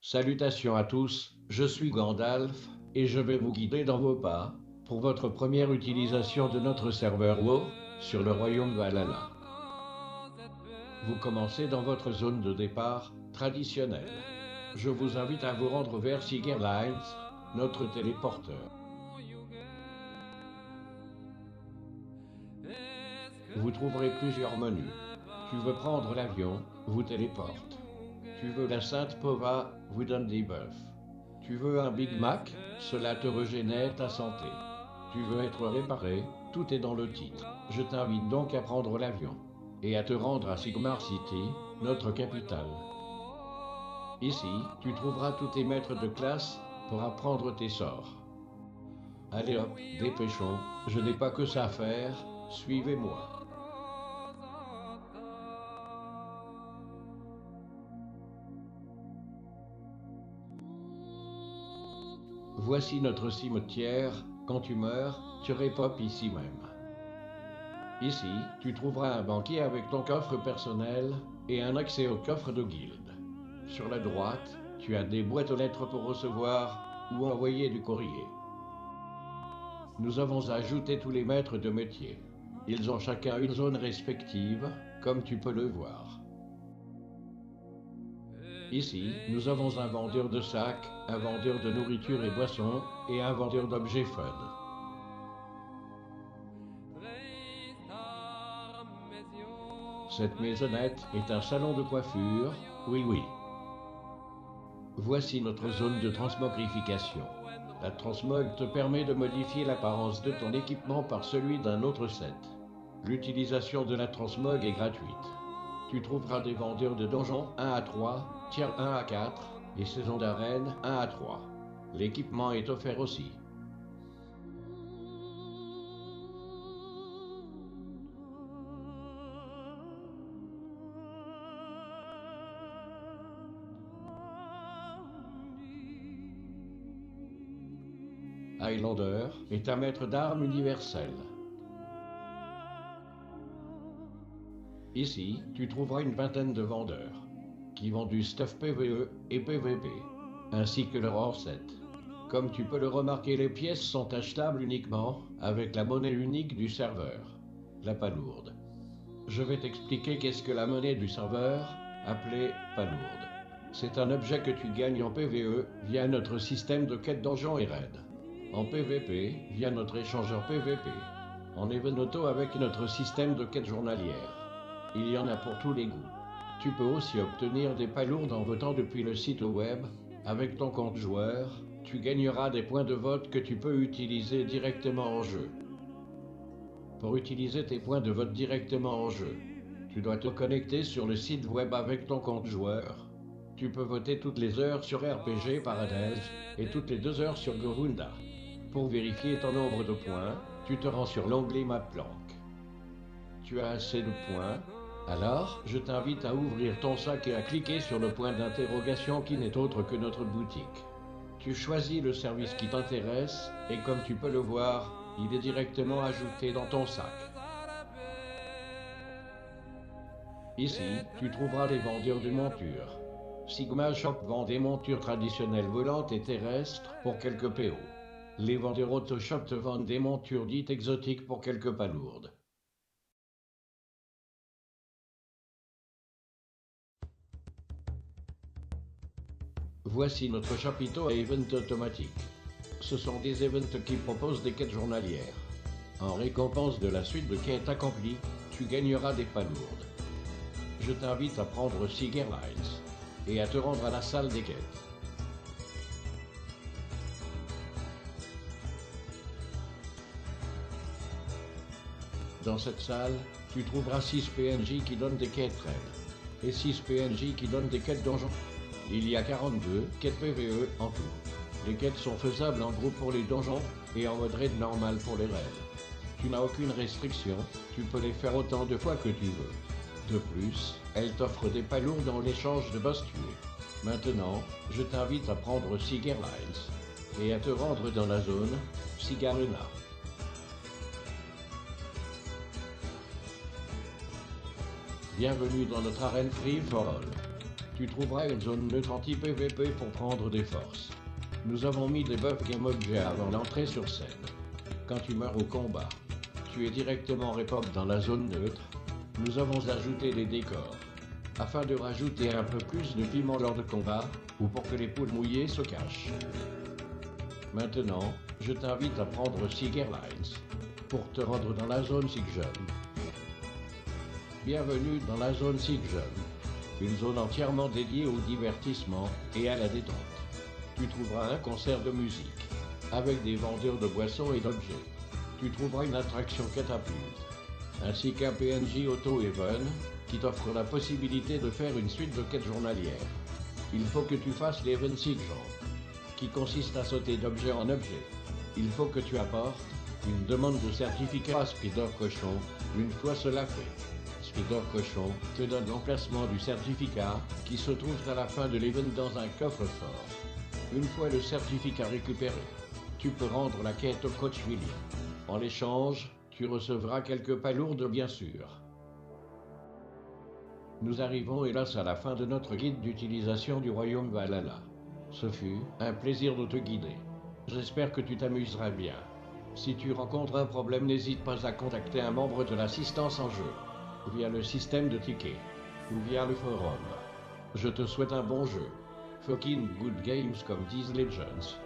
Salutations à tous, je suis Gandalf, et je vais vous guider dans vos pas, pour votre première utilisation de notre serveur WoW, sur le royaume Valhalla. Vous commencez dans votre zone de départ, traditionnelle. Je vous invite à vous rendre vers Sigurlines, notre téléporteur. Vous trouverez plusieurs menus. Tu veux prendre l'avion, vous téléporte. Tu veux la Sainte Pova, vous donne des buffs. Tu veux un Big Mac, cela te régénère ta santé. Tu veux être réparé, tout est dans le titre. Je t'invite donc à prendre l'avion et à te rendre à Sigmar City, notre capitale. Ici, tu trouveras tous tes maîtres de classe pour apprendre tes sorts. Allez hop, dépêchons, je n'ai pas que ça à faire, suivez-moi. Voici notre cimetière, quand tu meurs, tu répopes ici même. Ici, tu trouveras un banquier avec ton coffre personnel et un accès au coffre de guilde. Sur la droite, tu as des boîtes aux lettres pour recevoir ou envoyer du courrier. Nous avons ajouté tous les maîtres de métier. Ils ont chacun une zone respective, comme tu peux le voir. Ici, nous avons un vendeur de sacs, un vendeur de nourriture et boissons, et un vendeur d'objets fun. Cette maisonnette est un salon de coiffure, oui. Voici notre zone de transmogrification. La transmog te permet de modifier l'apparence de ton équipement par celui d'un autre set. L'utilisation de la transmog est gratuite. Tu trouveras des vendeurs de donjons 1 à 3, tiers 1 à 4 et saison d'arène 1 à 3. L'équipement est offert aussi. Highlander est un maître d'armes universel. Ici, tu trouveras une vingtaine de vendeurs qui vendent du stuff PvE et PvP, ainsi que leur hors-set. Comme tu peux le remarquer, les pièces sont achetables uniquement avec la monnaie unique du serveur, la palourde. Je vais t'expliquer qu'est-ce que la monnaie du serveur, appelée palourde. C'est un objet que tu gagnes en PvE via notre système de quête donjon et raid. En PvP via notre échangeur PvP. En Event Auto avec notre système de quête journalière. Il y en a pour tous les goûts. Tu peux aussi obtenir des palourdes en votant depuis le site web. Avec ton compte joueur, tu gagneras des points de vote que tu peux utiliser directement en jeu. Pour utiliser tes points de vote directement en jeu, tu dois te connecter sur le site web avec ton compte joueur. Tu peux voter toutes les heures sur RPG Paradise et toutes les 2 heures sur Gorunda. Pour vérifier ton nombre de points, tu te rends sur l'onglet Map Plank. Tu as assez de points? Alors, je t'invite à ouvrir ton sac et à cliquer sur le point d'interrogation qui n'est autre que notre boutique. Tu choisis le service qui t'intéresse et comme tu peux le voir, il est directement ajouté dans ton sac. Ici, tu trouveras des vendeurs de montures. Sigma Shop vend des montures traditionnelles volantes et terrestres pour quelques PO. Les vendeurs Autoshop te vendent des montures dites exotiques pour quelques palourdes. Voici notre chapiteau à event automatique. Ce sont des events qui proposent des quêtes journalières. En récompense de la suite de quêtes accomplies, tu gagneras des palourdes. Je t'invite à prendre Sigurlines et à te rendre à la salle des quêtes. Dans cette salle, tu trouveras 6 PNJ qui donnent des quêtes raid et 6 PNJ qui donnent des quêtes donjons. Il y a 42 quêtes PvE en tout. Les quêtes sont faisables en groupe pour les donjons et en mode raid normal pour les raids. Tu n'as aucune restriction, tu peux les faire autant de fois que tu veux. De plus, elles t'offrent des palourdes en l'échange de boss tués. Maintenant, je t'invite à prendre Sigurlines et à te rendre dans la zone Sigaruna. Bienvenue dans notre arène Free for All. Tu trouveras une zone neutre anti-PVP pour prendre des forces. Nous avons mis des buffs game objets avant l'entrée sur scène. Quand tu meurs au combat, tu es directement repop dans la zone neutre. Nous avons ajouté des décors, afin de rajouter un peu plus de piment lors de combat, ou pour que les poules mouillées se cachent. Maintenant, je t'invite à prendre Sig Airlines, pour te rendre dans la zone Sigjun. Bienvenue dans la zone Sigjun, une zone entièrement dédiée au divertissement et à la détente. Tu trouveras un concert de musique, avec des vendeurs de boissons et d'objets. Tu trouveras une attraction catapulte, ainsi qu'un PNJ auto-even, qui t'offre la possibilité de faire une suite de quêtes journalières. Il faut que tu fasses l'Event Sigjon, qui consiste à sauter d'objet en objet. Il faut que tu apportes une demande de certificat à Spider Cochon. Une fois cela fait, Spider Cochon te donne l'emplacement du certificat, qui se trouve à la fin de l'event dans un coffre-fort. Une fois le certificat récupéré, tu peux rendre la quête au coach Willy. En l'échange, tu recevras quelques palourdes bien sûr. Nous arrivons hélas à la fin de notre guide d'utilisation du royaume Valhalla. Ce fut un plaisir de te guider. J'espère que tu t'amuseras bien. Si tu rencontres un problème, n'hésite pas à contacter un membre de l'assistance en jeu, via le système de tickets, ou via le forum. Je te souhaite un bon jeu. Fucking good games comme disent Legends.